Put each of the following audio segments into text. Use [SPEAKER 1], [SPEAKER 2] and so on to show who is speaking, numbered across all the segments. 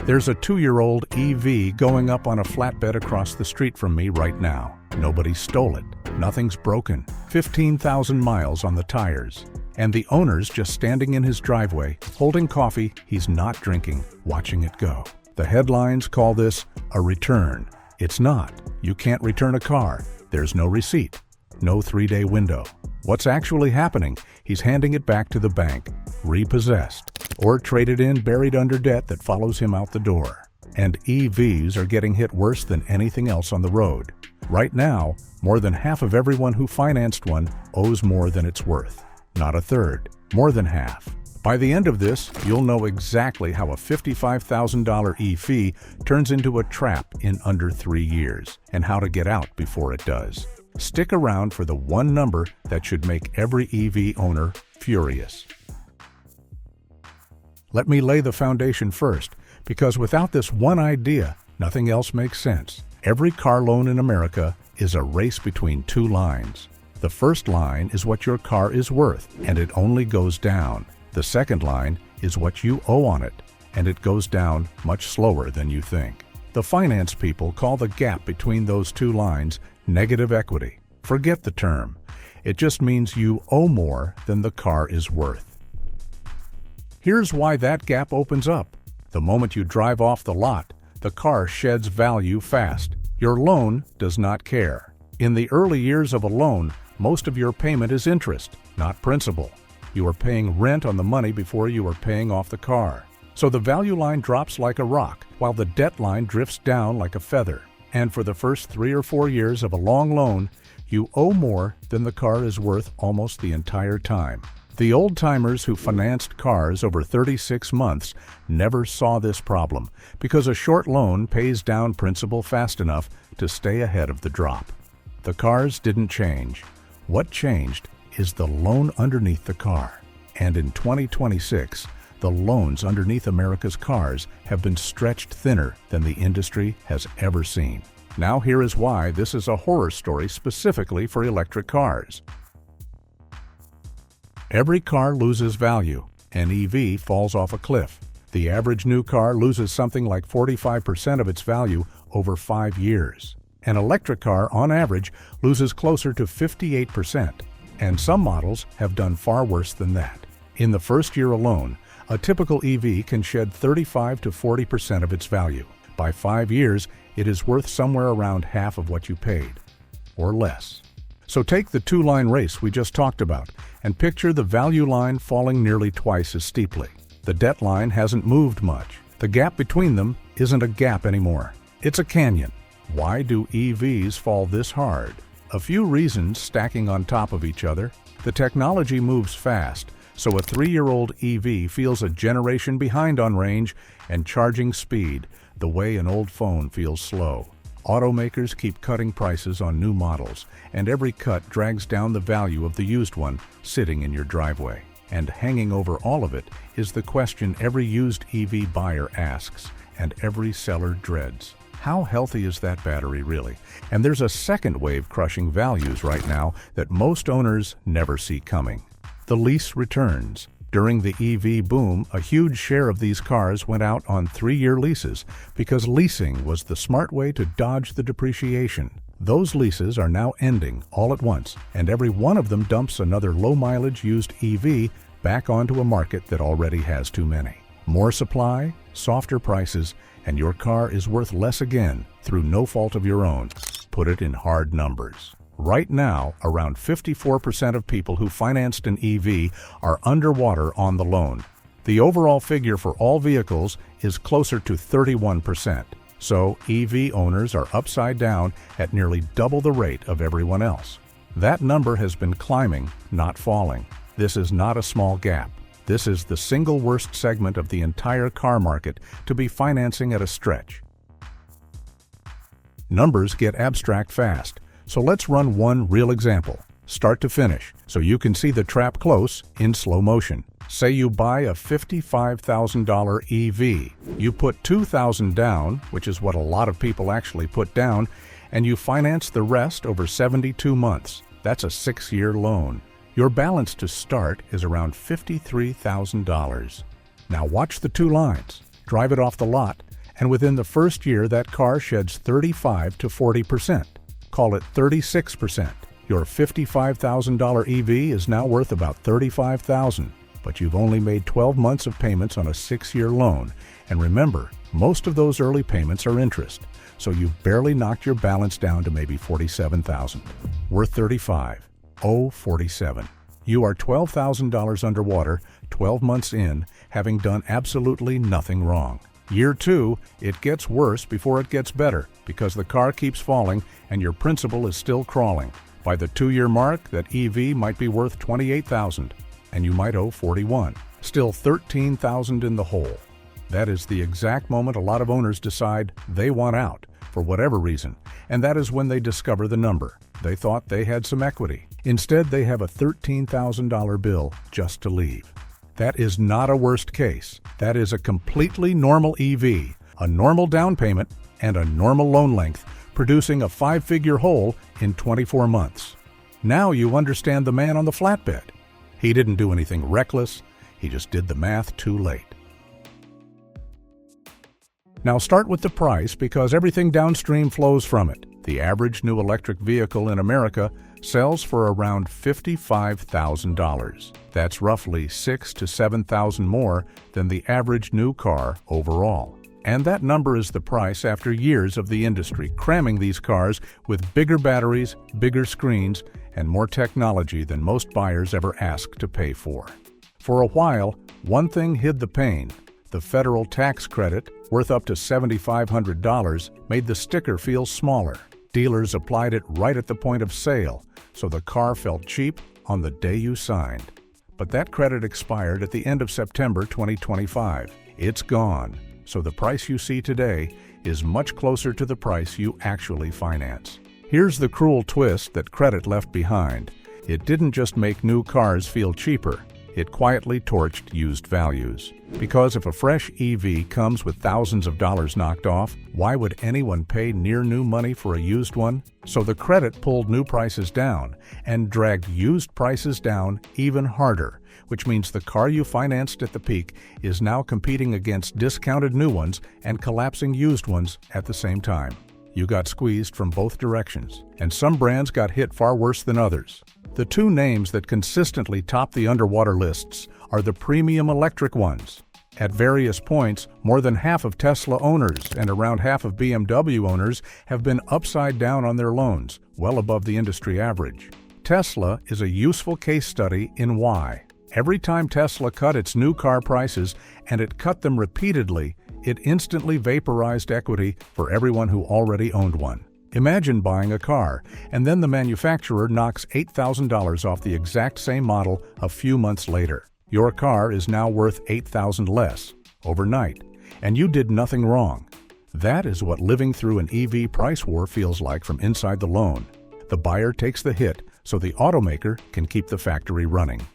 [SPEAKER 1] There's a 2-year-old EV going up on a flatbed across the street from me right now. Nobody stole it. Nothing's broken. 15,000 miles on the tires. And the owner's just standing in his driveway, holding coffee he's not drinking, watching it go. The headlines call this a return. It's not. You can't return a car. There's no receipt. No 3-day window. What's actually happening? He's handing it back to the bank, repossessed, or traded in buried under debt that follows him out the door. And EVs are getting hit worse than anything else on the road. Right now, more than half of everyone who financed one owes more than it's worth. Not a third, more than half. By the end of this, you'll know exactly how a $55,000 EV turns into a trap in under 3 years, and how to get out before it does. Stick around for the one number that should make every EV owner furious. Let me lay the foundation first, because without this one idea, nothing else makes sense. Every car loan in America is a race between two lines. The first line is what your car is worth, and it only goes down. The second line is what you owe on it, and it goes down much slower than you think. The finance people call the gap between those two lines negative equity. Forget the term. It just means you owe more than the car is worth. Here's why that gap opens up. The moment you drive off the lot, the car sheds value fast. Your loan does not care. In the early years of a loan, most of your payment is interest, not principal. You are paying rent on the money before you are paying off the car. So the value line drops like a rock, while the debt line drifts down like a feather. And for the first 3 or 4 years of a long loan, you owe more than the car is worth almost the entire time. The old-timers who financed cars over 36 months never saw this problem, because a short loan pays down principal fast enough to stay ahead of the drop. The cars didn't change. What changed is the loan underneath the car. And in 2026, the loans underneath America's cars have been stretched thinner than the industry has ever seen. Now here is why this is a horror story specifically for electric cars. Every car loses value. An EV falls off a cliff. The average new car loses something like 45% of its value over 5 years. An electric car, on average, loses closer to 58%, and some models have done far worse than that. In the first year alone, a typical EV can shed 35 to 40% of its value. By 5 years, it is worth somewhere around half of what you paid, or less. So take the two-line race we just talked about, and picture the value line falling nearly twice as steeply. The debt line hasn't moved much. The gap between them isn't a gap anymore. It's a canyon. Why do EVs fall this hard? A few reasons stacking on top of each other. The technology moves fast, so a 3-year-old EV feels a generation behind on range and charging speed, the way an old phone feels slow. Automakers keep cutting prices on new models, and every cut drags down the value of the used one sitting in your driveway. And hanging over all of it is the question every used EV buyer asks, and every seller dreads. How healthy is that battery really? And there's a second wave crushing values right now that most owners never see coming. The lease returns. During the EV boom, a huge share of these cars went out on 3-year leases because leasing was the smart way to dodge the depreciation. Those leases are now ending all at once, and every one of them dumps another low-mileage used EV back onto a market that already has too many. More supply, softer prices, and your car is worth less again through no fault of your own. Put it in hard numbers. Right now, around 54% of people who financed an EV are underwater on the loan. The overall figure for all vehicles is closer to 31%. So EV owners are upside down at nearly double the rate of everyone else. That number has been climbing, not falling. This is not a small gap. This is the single worst segment of the entire car market to be financing at a stretch. Numbers get abstract fast, so let's run one real example, start to finish, so you can see the trap close in slow motion. Say you buy a $55,000 EV. You put $2,000 down, which is what a lot of people actually put down, and you finance the rest over 72 months. That's a 6-year loan. Your balance to start is around $53,000. Now watch the two lines. Drive it off the lot, and within the first year that car sheds 35 to 40%. Call it 36%. Your $55,000 EV is now worth about $35,000, but you've only made 12 months of payments on a 6-year loan. And remember, most of those early payments are interest, so you've barely knocked your balance down to maybe $47,000. Worth $35,000. Oh, $47,000. You are $12,000 underwater, 12 months in, having done absolutely nothing wrong. Year 2, it gets worse before it gets better because the car keeps falling and your principal is still crawling. By the 2-year mark, that EV might be worth $28,000 and you might owe $41,000. Still $13,000 in the hole. That is the exact moment a lot of owners decide they want out for whatever reason, and that is when they discover the number. They thought they had some equity. Instead, they have a $13,000 bill just to leave. That is not a worst case. That is a completely normal EV, a normal down payment, and a normal loan length, producing a 5-figure hole in 24 months. Now you understand the man on the flatbed. He didn't do anything reckless. He just did the math too late. Now start with the price because everything downstream flows from it. The average new electric vehicle in America sells for around $55,000. That's roughly $6,000 to $7,000 more than the average new car overall. And that number is the price after years of the industry cramming these cars with bigger batteries, bigger screens, and more technology than most buyers ever asked to pay for. For a while, one thing hid the pain. The federal tax credit, worth up to $7,500, made the sticker feel smaller. Dealers applied it right at the point of sale, so the car felt cheap on the day you signed. But that credit expired at the end of September 2025. It's gone, so the price you see today is much closer to the price you actually finance. Here's the cruel twist that credit left behind. It didn't just make new cars feel cheaper. It quietly torched used values. Because if a fresh EV comes with thousands of dollars knocked off, why would anyone pay near new money for a used one? So the credit pulled new prices down and dragged used prices down even harder, which means the car you financed at the peak is now competing against discounted new ones and collapsing used ones at the same time. You got squeezed from both directions, and some brands got hit far worse than others. The two names that consistently top the underwater lists are the premium electric ones. At various points, more than half of Tesla owners and around half of BMW owners have been upside down on their loans, well above the industry average. Tesla is a useful case study in why. Every time Tesla cut its new car prices, and it cut them repeatedly, it instantly vaporized equity for everyone who already owned one. Imagine buying a car, and then the manufacturer knocks $8,000 off the exact same model a few months later. Your car is now worth $8,000 less, overnight, and you did nothing wrong. That is what living through an EV price war feels like from inside the loan. The buyer takes the hit, so the automaker can keep the factory running.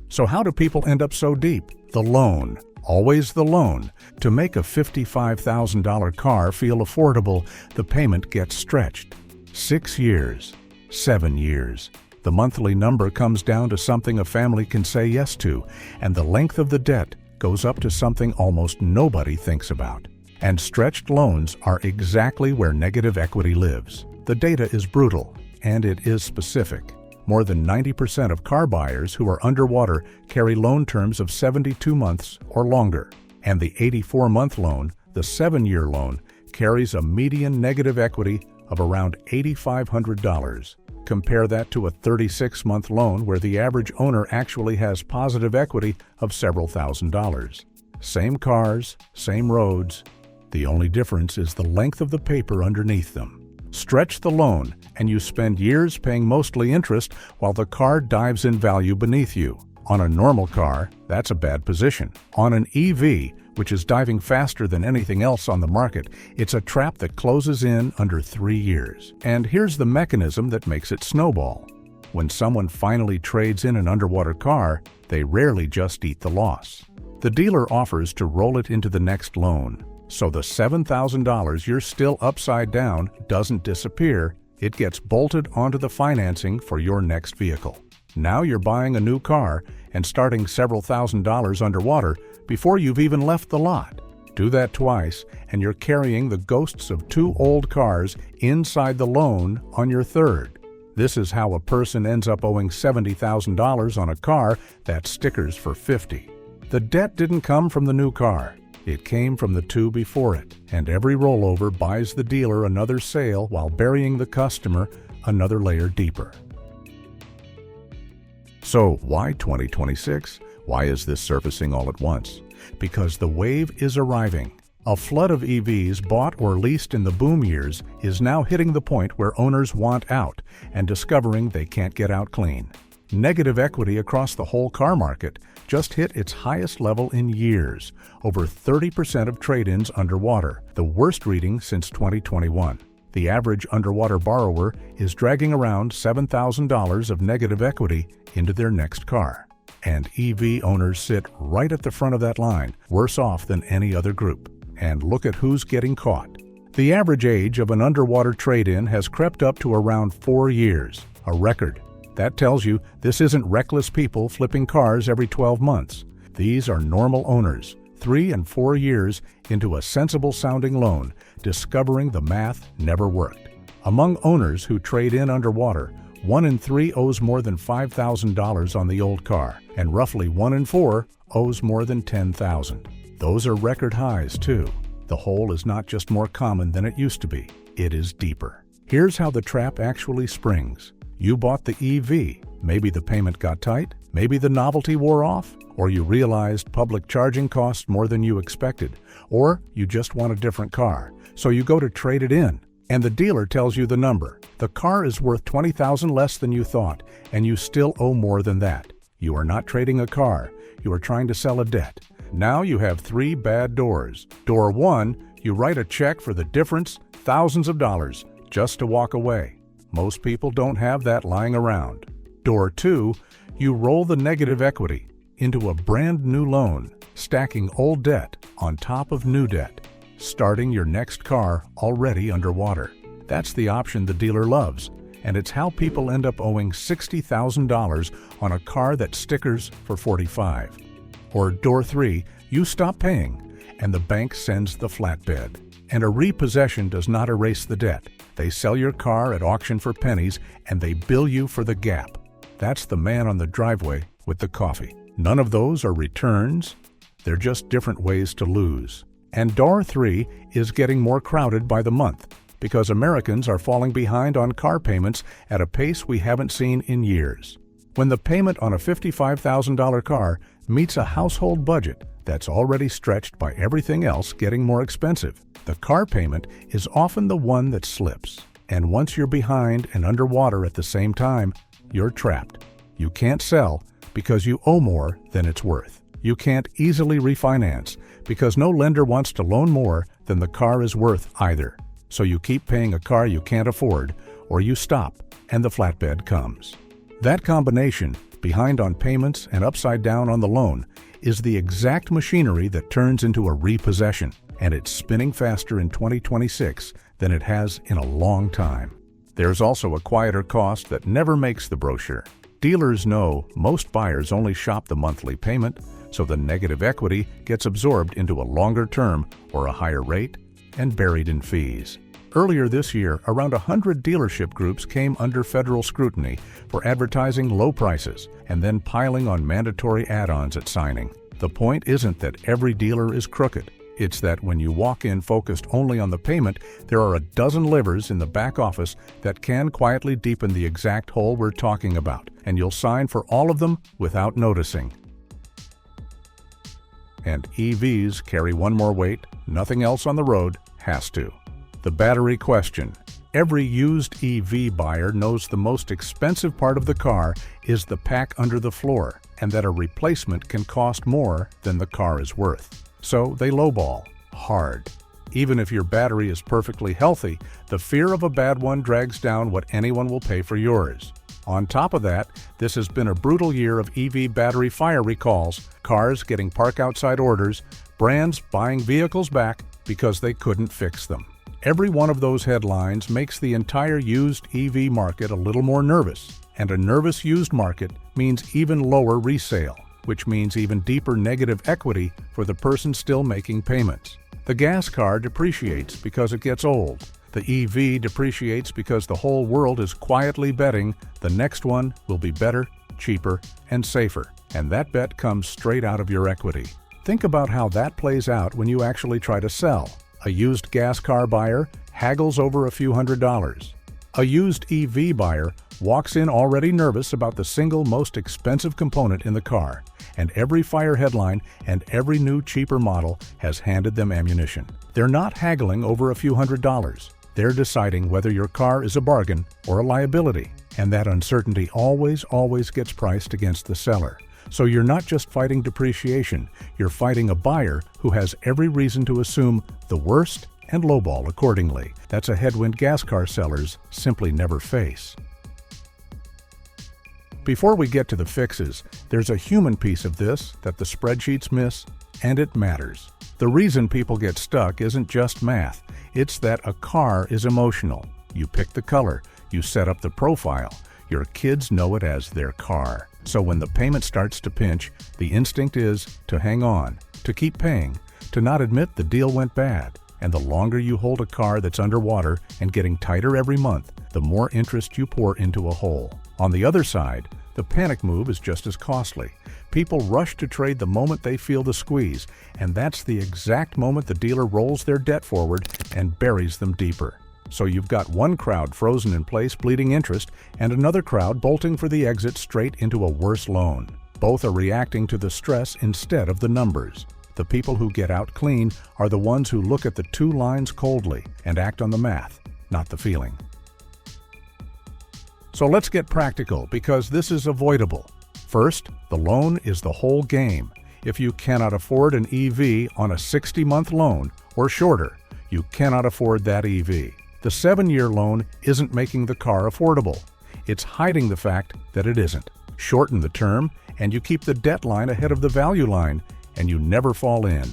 [SPEAKER 1] So how do people end up so deep? The loan. Always the loan. To make a $55,000 car feel affordable, the payment gets stretched. 6 years, 7 years. The monthly number comes down to something a family can say yes to, and the length of the debt goes up to something almost nobody thinks about. And stretched loans are exactly where negative equity lives. The data is brutal, and it is specific. More than 90% of car buyers who are underwater carry loan terms of 72 months or longer. And the 84-month loan, the 7-year loan, carries a median negative equity of around $8,500. Compare that to a 36-month loan where the average owner actually has positive equity of several $1,000s. Same cars, same roads. The only difference is the length of the paper underneath them. Stretch the loan, and you spend years paying mostly interest while the car dives in value beneath you. On a normal car, that's a bad position. On an EV, which is diving faster than anything else on the market, it's a trap that closes in under 3 years. And here's the mechanism that makes it snowball. When someone finally trades in an underwater car, they rarely just eat the loss. The dealer offers to roll it into the next loan. So the $7,000 you're still upside down doesn't disappear, it gets bolted onto the financing for your next vehicle. Now you're buying a new car and starting several $1,000s underwater before you've even left the lot. Do that twice, and you're carrying the ghosts of 2 old cars inside the loan on your third. This is how a person ends up owing $70,000 on a car that's stickers for $50,000. The debt didn't come from the new car. It came from the 2 before it, and every rollover buys the dealer another sale while burying the customer another layer deeper. So why 2026? Why is this surfacing all at once? Because the wave is arriving. A flood of EVs bought or leased in the boom years is now hitting the point where owners want out and discovering they can't get out clean. Negative equity across the whole car market just hit its highest level in years, over 30% of trade-ins underwater, the worst reading since 2021. The average underwater borrower is dragging around $7,000 of negative equity into their next car. And EV owners sit right at the front of that line, worse off than any other group. And look at who's getting caught. The average age of an underwater trade-in has crept up to around 4 years, a record. That tells you this isn't reckless people flipping cars every 12 months. These are normal owners, 3 and 4 years into a sensible-sounding loan, discovering the math never worked. Among owners who trade in underwater, 1 in 3 owes more than $5,000 on the old car, and roughly 1 in 4 owes more than $10,000. Those are record highs, too. The hole is not just more common than it used to be. It is deeper. Here's how the trap actually springs. You bought the EV. Maybe the payment got tight. Maybe the novelty wore off. Or you realized public charging cost more than you expected. Or you just want a different car. So you go to trade it in. And the dealer tells you the number. The car is worth $20,000 less than you thought, and you still owe more than that. You are not trading a car. You are trying to sell a debt. Now you have 3 bad doors. Door 1, you write a check for the difference, thousands of dollars, just to walk away. Most people don't have that lying around. Door 2, you roll the negative equity into a brand new loan, stacking old debt on top of new debt, starting your next car already underwater. That's the option the dealer loves, and it's how people end up owing $60,000 on a car that stickers for $45,000. Or door 3, you stop paying, and the bank sends the flatbed. And a repossession does not erase the debt. They sell your car at auction for pennies, and they bill you for the gap. That's the man on the driveway with the coffee. None of those are returns. They're just different ways to lose. And door 3 is getting more crowded by the month, because Americans are falling behind on car payments at a pace we haven't seen in years. When the payment on a $55,000 car meets a household budget that's already stretched by everything else getting more expensive, the car payment is often the one that slips. And once you're behind and underwater at the same time, you're trapped. You can't sell because you owe more than it's worth. You can't easily refinance because no lender wants to loan more than the car is worth either. So you keep paying a car you can't afford, or you stop and the flatbed comes. That combination, behind on payments and upside down on the loan, is the exact machinery that turns into a repossession, and it's spinning faster in 2026 than it has in a long time. There's also a quieter cost that never makes the brochure. Dealers know most buyers only shop the monthly payment, so the negative equity gets absorbed into a longer term or a higher rate and buried in fees. Earlier this year, around 100 dealership groups came under federal scrutiny for advertising low prices and then piling on mandatory add-ons at signing. The point isn't that every dealer is crooked. It's that when you walk in focused only on the payment, there are a dozen levers in the back office that can quietly deepen the exact hole we're talking about, and you'll sign for all of them without noticing. And EVs carry one more weight. Nothing else on the road has to. The battery question. Every used EV buyer knows the most expensive part of the car is the pack under the floor, and that a replacement can cost more than the car is worth. So they lowball hard. Even if your battery is perfectly healthy, the fear of a bad one drags down what anyone will pay for yours. On top of that, this has been a brutal year of EV battery fire recalls, cars getting park outside orders, brands buying vehicles back because they couldn't fix them. Every one of those headlines makes the entire used EV market a little more nervous, and a nervous used market means even lower resale, which means even deeper negative equity for the person still making payments. The gas car depreciates because it gets old. The EV depreciates because the whole world is quietly betting the next one will be better, cheaper, and safer. And that bet comes straight out of your equity. Think about how that plays out when you actually try to sell. A used gas car buyer haggles over a few $100s. A used EV buyer walks in already nervous about the single most expensive component in the car, and every fire headline and every new cheaper model has handed them ammunition. They're not haggling over a few $100s. They're deciding whether your car is a bargain or a liability, and that uncertainty always gets priced against the seller. So you're not just fighting depreciation, you're fighting a buyer who has every reason to assume the worst and lowball accordingly. That's a headwind gas car sellers simply never face. Before we get to the fixes, there's a human piece of this that the spreadsheets miss, and it matters. The reason people get stuck isn't just math, it's that a car is emotional. You pick the color, you set up the profile, your kids know it as their car. So when the payment starts to pinch, the instinct is to hang on, to keep paying, to not admit the deal went bad. And the longer you hold a car that's underwater and getting tighter every month, the more interest you pour into a hole. On the other side, the panic move is just as costly. People rush to trade the moment they feel the squeeze, and that's the exact moment the dealer rolls their debt forward and buries them deeper. So you've got one crowd frozen in place bleeding interest and another crowd bolting for the exit straight into a worse loan. Both are reacting to the stress instead of the numbers. The people who get out clean are the ones who look at the two lines coldly and act on the math, not the feeling. So let's get practical because this is avoidable. First, the loan is the whole game. If you cannot afford an EV on a 60-month loan or shorter, you cannot afford that EV. The 7-year loan isn't making the car affordable. It's hiding the fact that it isn't. Shorten the term and you keep the debt line ahead of the value line, and you never fall in.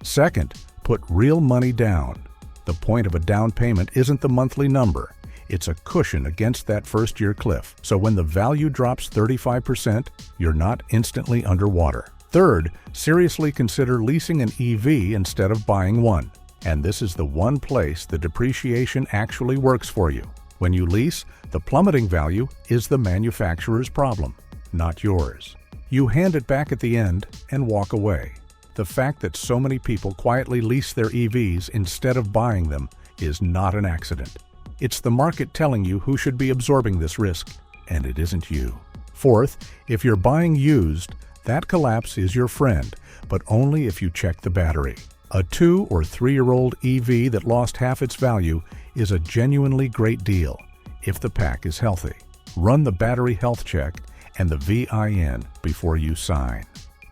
[SPEAKER 1] Second, put real money down. The point of a down payment isn't the monthly number. It's a cushion against that first-year cliff. So when the value drops 35%, you're not instantly underwater. Third, seriously consider leasing an EV instead of buying one. And this is the one place the depreciation actually works for you. When you lease, the plummeting value is the manufacturer's problem, not yours. You hand it back at the end and walk away. The fact that so many people quietly lease their EVs instead of buying them is not an accident. It's the market telling you who should be absorbing this risk, and it isn't you. Fourth, if you're buying used, that collapse is your friend, but only if you check the battery. A 2- or 3-year-old EV that lost half its value is a genuinely great deal if the pack is healthy. Run the battery health check and the VIN before you sign.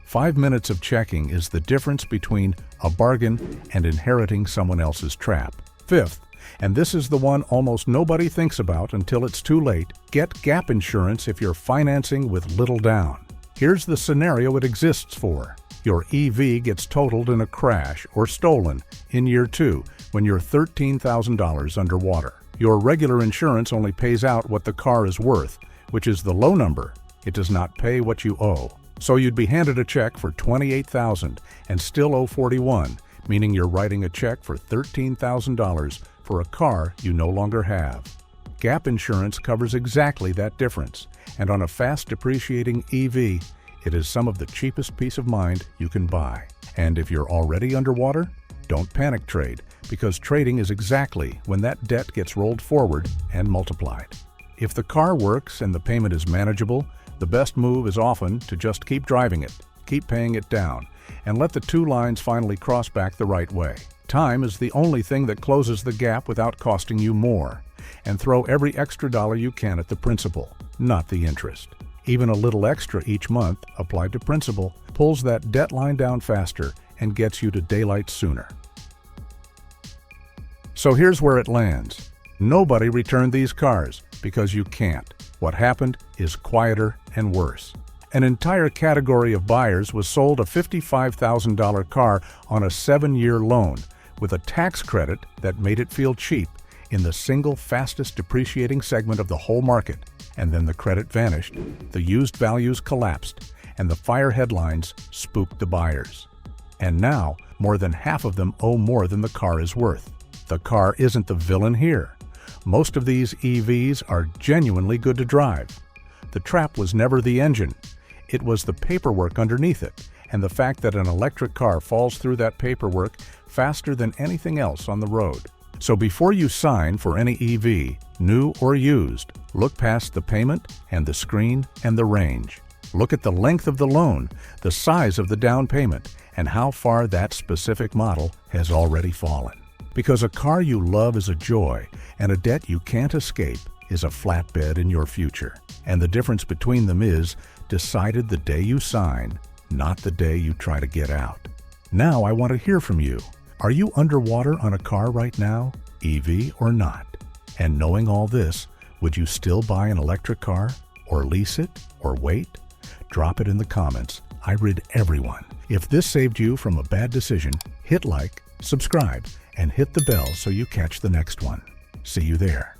[SPEAKER 1] 5 minutes of checking is the difference between a bargain and inheriting someone else's trap. Fifth, and this is the one almost nobody thinks about until it's too late, get gap insurance if you're financing with little down. Here's the scenario it exists for. Your EV gets totaled in a crash or stolen in year 2 when you're $13,000 underwater. Your regular insurance only pays out what the car is worth, which is the low number. It does not pay what you owe. So you'd be handed a check for $28,000 and still owe $41,000, meaning you're writing a check for $13,000 for a car you no longer have. Gap insurance covers exactly that difference, and on a fast depreciating EV, it is some of the cheapest peace of mind you can buy. And if you're already underwater, don't panic trade, because trading is exactly when that debt gets rolled forward and multiplied. If the car works and the payment is manageable, the best move is often to just keep driving it, keep paying it down, and let the two lines finally cross back the right way. Time is the only thing that closes the gap without costing you more. And throw every extra dollar you can at the principal, not the interest. Even a little extra each month, applied to principal, pulls that debt line down faster and gets you to daylight sooner. So here's where it lands. Nobody returned these cars because you can't. What happened is quieter and worse. An entire category of buyers was sold a $55,000 car on a 7-year loan with a tax credit that made it feel cheap in the single fastest depreciating segment of the whole market. And then the credit vanished, the used values collapsed, and the fire headlines spooked the buyers. And now, more than half of them owe more than the car is worth. The car isn't the villain here. Most of these EVs are genuinely good to drive. The trap was never the engine. It was the paperwork underneath it, and the fact that an electric car falls through that paperwork faster than anything else on the road. So before you sign for any EV, new or used, look past the payment and the screen and the range. Look at the length of the loan, the size of the down payment, and how far that specific model has already fallen. Because a car you love is a joy, and a debt you can't escape is a flatbed in your future. And the difference between them is decided the day you sign, not the day you try to get out. Now I want to hear from you. Are you underwater on a car right now, EV or not? And knowing all this, would you still buy an electric car, or lease it, or wait? Drop it in the comments. I read everyone. If this saved you from a bad decision, hit like, subscribe, and hit the bell so you catch the next one. See you there.